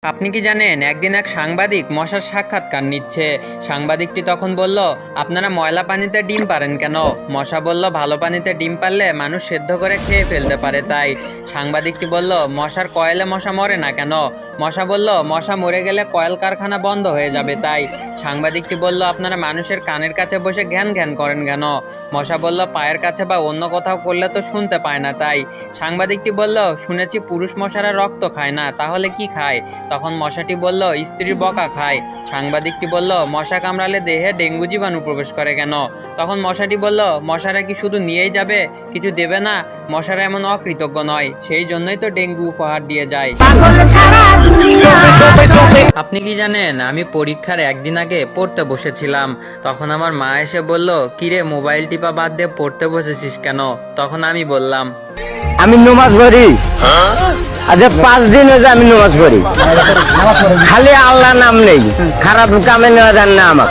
আপনি কি জানেন একদিন এক সাংবাদিক মশার সাক্ষাৎকার নিচ্ছে। সাংবাদিকটি তখন বলল, আপনারা ময়লা পানিতে ডিম পারেন কেন? মশা বলল, ভালো পানিতে ডিম পারলে মানুষ সেদ্ধ করে খেয়ে ফেলতে পারে তাই। সাংবাদিকটি বলল, মশার কয়েলে মশা মরে না কেন? মশা বলল, মশা মরে গেলে কয়েল কারখানা বন্ধ হয়ে যাবে তাই। সাংবাদিকটি বলল, আপনারা মানুষের কানের কাছে বসে ঘ্যান ঘ্যান করেন কেন? মশা বলল, পায়ের কাছে বা অন্য কোথাও করলে তো শুনতে পায় না তাই। সাংবাদিকটি বলল, শুনেছি পুরুষ মশারা রক্ত খায় না, তাহলে কি খায়? তখন মশাটি বলল, স্ত্রীর বকা খায়। সাংবাদিকটি বলল, মশা কামড়ালে দেহে ডেঙ্গু জীবাণু প্রবেশ করে কেন? তখন মশাটি বলল, মশারা কি শুধু নিয়েই যাবে, কিছু দেবে না? মশারা এমন অকৃতজ্ঞ নয়, সেই জন্যই তো ডেঙ্গু উপহার দিয়ে যায়। আপনি কি জানেন, আমি পরীক্ষার একদিন আগে পড়তে বসেছিলাম। তখন আমার মা এসে বলল, কিরে মোবাইল টিপা বাদ দিয়ে পড়তে বসেছিস কেন? তখন আমি বললাম, আমি নমাজ পড়ি। আজ 5 দিন হয়েছে আমি নমাজ পড়ি, খালি আল্লাহ নাম নেই, খারাপ কামে নেওয়া যান না আমার।